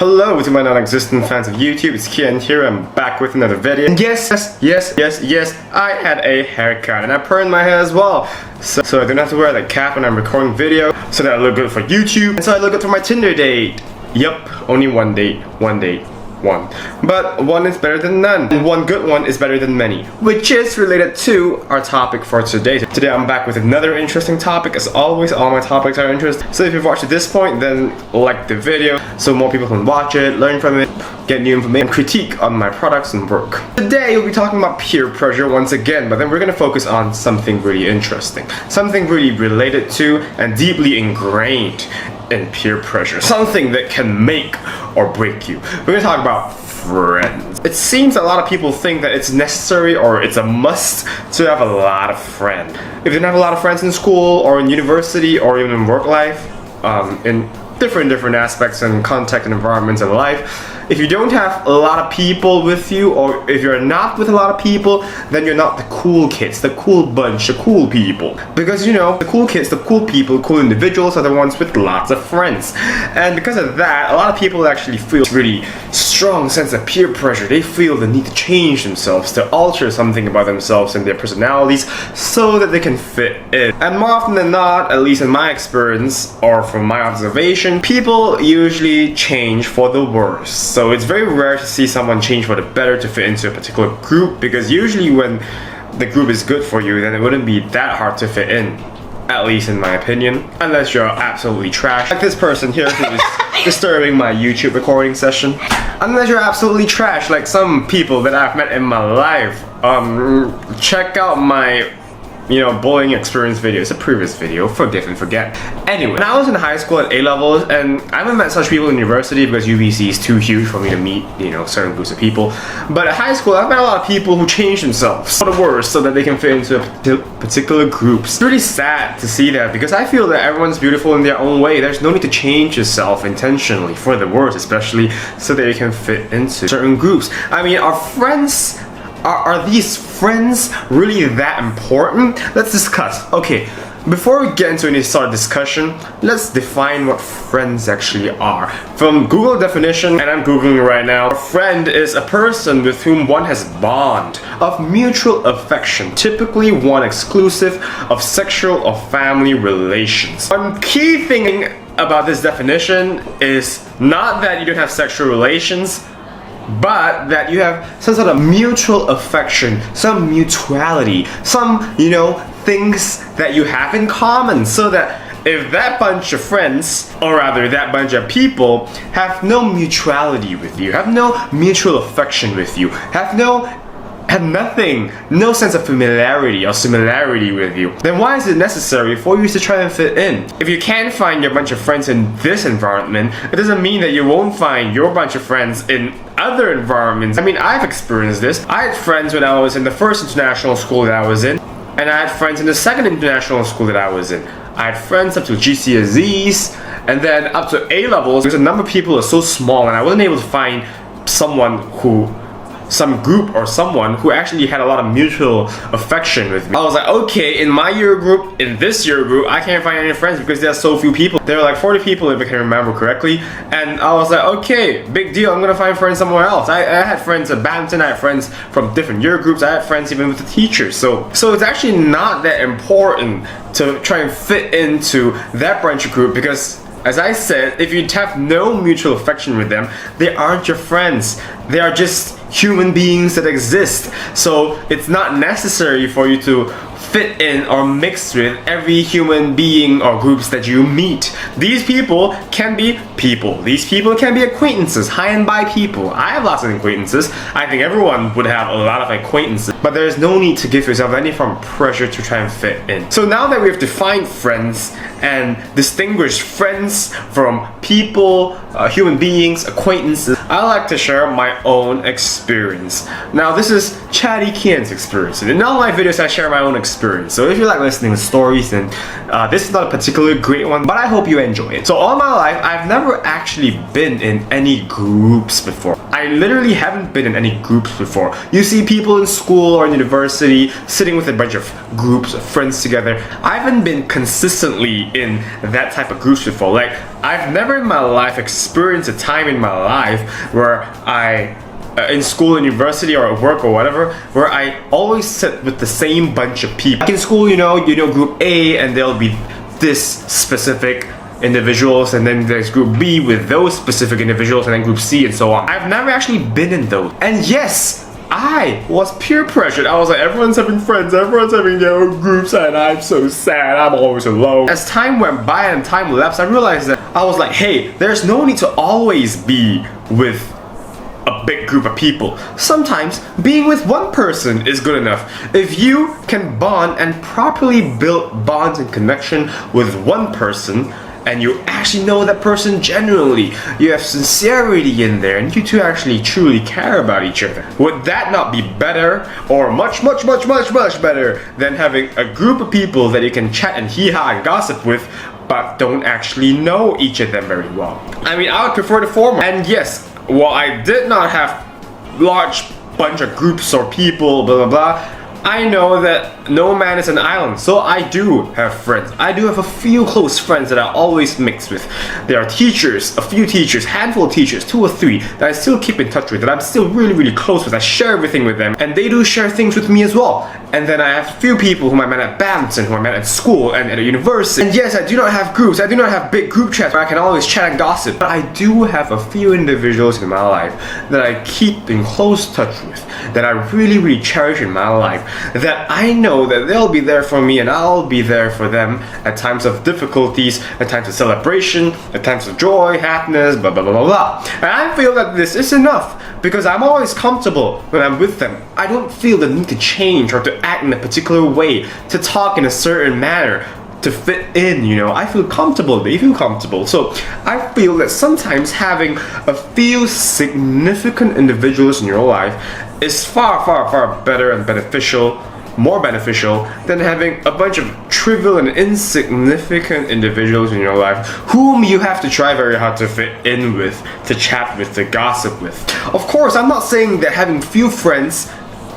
Hello to my non-existent fans of YouTube, it's Kian here, I'm back with another video. And yes, I had a haircut and I permed my hair as well. So I don't have to wear the cap when I'm recording video, so that I look good for YouTube, and so I look good for my Tinder date. Yup, only one date. But one is better than none, and one good one is better than many, which is related to our topic for today. Today I'm back with another interesting topic. As always, all my topics are interesting, so if you've watched to this point, then like the video so more people can watch it, learn from it, get new information, and critique on my products and work. Today we'll be talking about peer pressure once again, but then we're gonna focus on something really interesting, something really related to and deeply ingrained in peer pressure, something that can make or break you. We're gonna talk about friends. It seems a lot of people think that it's necessary or it's a must to have a lot of friends. If you don't have a lot of friends in school or in university or even in work life, in different aspects and context and environments in life, if you don't have a lot of people with you, or if you're not with a lot of people, then you're not the cool kids, the cool bunch, the cool people. Because you know, the cool kids, the cool people, cool individuals are the ones with lots of friends. And because of that, a lot of people actually feel really strong sense of peer pressure. They feel the need to change themselves, to alter something about themselves and their personalities so that they can fit in. And more often than not, at least in my experience or from my observation, people usually change for the worse. So it's very rare to see someone change for the better to fit into a particular group, because usually when the group is good for you, then it wouldn't be that hard to fit in, at least in my opinion, unless you're absolutely trash, like this person here who's disturbing my YouTube recording session. Unless you're absolutely trash, like some people that I've met in my life. Check out my bullying experience video. It's a previous video, forgive and forget. Anyway, when I was in high school at A-levels, and I haven't met such people in university because UBC is too huge for me to meet, certain groups of people. But at high school, I've met a lot of people who change themselves for the worse so that they can fit into particular groups. It's really sad to see that, because I feel that everyone's beautiful in their own way. There's no need to change yourself intentionally for the worse, especially so that you can fit into certain groups. I mean, our friends, are these friends really that important? Let's discuss. Okay, before we get into any sort of discussion, let's define what friends actually are. From Google definition, and I'm Googling right now, a friend is a person with whom one has a bond of mutual affection, typically one exclusive of sexual or family relations. One key thing about this definition is not that you don't have sexual relations, but that you have some sort of mutual affection, some mutuality, some, things that you have in common, so that if that bunch of friends, or rather that bunch of people, have no mutuality with you, have no mutual affection with you, have nothing, no sense of familiarity or similarity with you, then why is it necessary for you to try and fit in? If you can't find your bunch of friends in this environment, it doesn't mean that you won't find your bunch of friends in other environments. I mean, I've experienced this. I had friends when I was in the first international school that I was in, and I had friends in the second international school that I was in. I had friends up to GCSEs, and then up to A-levels, because the number of people is so small, and I wasn't able to find some group or someone who actually had a lot of mutual affection with me. I was like, okay, in my year group, in this year group, I can't find any friends because there's so few people. There were like 40 people, if I can remember correctly, and I was like, okay, big deal, I'm gonna find friends somewhere else. I had friends at badminton, I had friends from different year groups, I had friends even with the teachers. So it's actually not that important to try and fit into that branch of group, because as I said, if you have no mutual affection with them, they aren't your friends. They are just human beings that exist. So it's not necessary for you to fit in or mix with every human being or groups that you meet. These people can be people. These people can be acquaintances, high and by people. I have lots of acquaintances. I think everyone would have a lot of acquaintances, but there is no need to give yourself any form of pressure to try and fit in. So now that we've defined friends and distinguished friends from people, human beings, acquaintances, I like to share my own experience. Now this is Chatty Kian's experience. In all my videos I share my own experience. experience. So if you like listening to stories, then this is not a particularly great one, but I hope you enjoy it. So all my life, I've never actually been in any groups before. I literally haven't been in any groups before. You see people in school or in university sitting with a bunch of groups of friends together. I haven't been consistently in that type of groups before. Like, I've never in my life experienced a time in my life where in school, in university, or at work or whatever, where I always sit with the same bunch of people. Like in school, you know group A, and there'll be this specific individuals, and then there's group B with those specific individuals, and then group C, and so on. I've never actually been in those. And yes, I was peer pressured. I was like, everyone's having friends, everyone's having their own groups, and I'm so sad, I'm always alone. As time went by and time lapsed, I realized that I was like, hey, there's no need to always be with a big group of people. Sometimes being with one person is good enough. If you can bond and properly build bonds and connection with one person, and you actually know that person genuinely, you have sincerity in there, and you two actually truly care about each other, would that not be better, or much better than having a group of people that you can chat and hee-haw and gossip with, but don't actually know each of them very well? I mean, I would prefer the former. And yes, while I did not have large bunch of groups or people, blah blah blah, I know that no man is an island, so I do have friends. I do have a few close friends that I always mix with. There are teachers, a few teachers, handful of teachers, 2 or 3 that I still keep in touch with, that I'm still really close with. I share everything with them, and they do share things with me as well. And then I have a few people whom I met at badminton, who I met at school and at a university. And yes, I do not have groups, I do not have big group chats where I can always chat and gossip, but I do have a few individuals in my life that I keep in close touch with, that I really cherish in my life, that I know that they'll be there for me and I'll be there for them at times of difficulties, at times of celebration, at times of joy, happiness, blah blah blah blah blah. And I feel that this is enough because I'm always comfortable when I'm with them. I don't feel the need to change or to act in a particular way, to talk in a certain manner, to fit in, you know. I feel comfortable, they feel comfortable. So I feel that sometimes having a few significant individuals in your life is far better and beneficial, more beneficial than having a bunch of trivial and insignificant individuals in your life whom you have to try very hard to fit in with, to chat with, to gossip with. Of course, I'm not saying that having few friends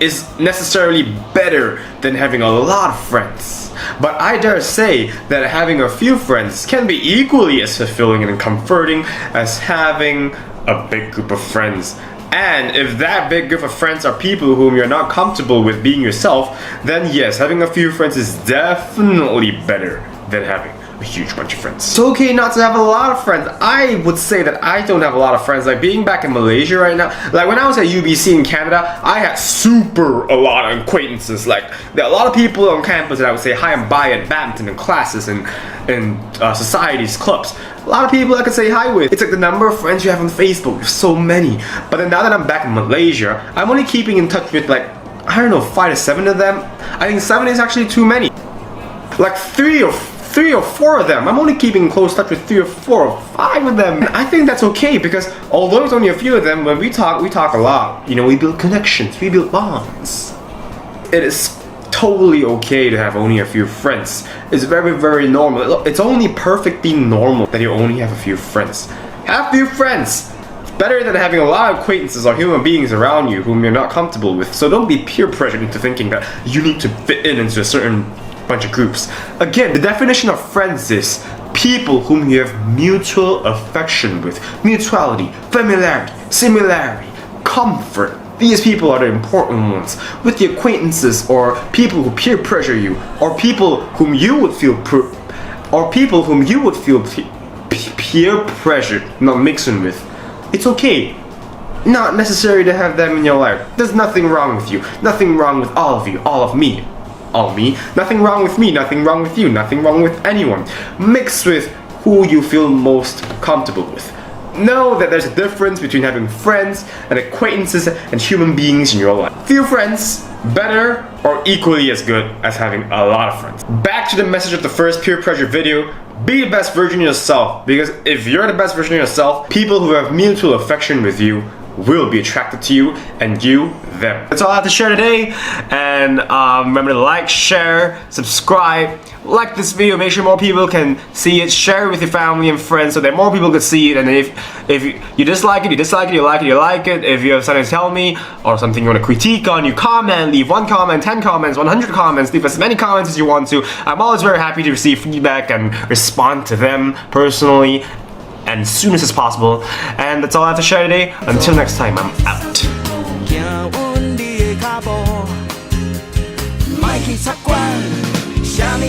is necessarily better than having a lot of friends, but I dare say that having a few friends can be equally as fulfilling and comforting as having a big group of friends. And if that big group of friends are people whom you're not comfortable with being yourself, then yes, having a few friends is definitely better than having a huge bunch of friends. It's okay not to have a lot of friends. I would say that I don't have a lot of friends. Like being back in Malaysia right now, like when I was at UBC in Canada, I had a lot of acquaintances. Like there are a lot of people on campus that I would say hi and bye at badminton and classes and societies, clubs. A lot of people I could say hi with. It's like the number of friends you have on Facebook. There's so many. But then now that I'm back in Malaysia, I'm only keeping in touch with like, I don't know, 5 to 7 of them. I think 7 is actually too many. Like 3 or 4 of them. I'm only keeping in close touch with 3 or 4 or 5 of them. I think that's okay because although it's only a few of them, when we talk a lot. You know, we build connections, we build bonds. It is totally okay to have only a few friends. It's very normal. It's only perfectly normal that you only have a few friends. Have few friends. It's better than having a lot of acquaintances or human beings around you whom you're not comfortable with. So don't be peer pressured into thinking that you need to fit into a certain bunch of groups. Again, the definition of friends is people whom you have mutual affection with. Mutuality, familiarity, similarity, comfort. These people are the important ones. With the acquaintances or people who peer pressure you, or people whom you would feel peer pressured, not mixing with, it's okay. Not necessary to have them in your life. There's nothing wrong with you. Nothing wrong with all of you. All of me. Nothing wrong with me. Nothing wrong with you. Nothing wrong with anyone. Mix with who you feel most comfortable with. Know that there's a difference between having friends and acquaintances and human beings in your life. Few friends, better or equally as good as having a lot of friends. Back to the message of the first peer pressure video. Be the best version of yourself, because if you're the best version of yourself, people who have mutual affection with you will be attracted to you and you them. That's all I have to share today, and remember to like, share, subscribe, like this video, make sure more people can see it, share it with your family and friends so that more people can see it. And if you dislike it, you dislike it, you like it, you like it. If you have something to tell me or something you want to critique on, you comment, leave 1 comment, 10 comments, 100 comments, leave as many comments as you want to. I'm always very happy to receive feedback and respond to them personally and as soon as possible. And that's all I have to share today. Until next time, I'm out.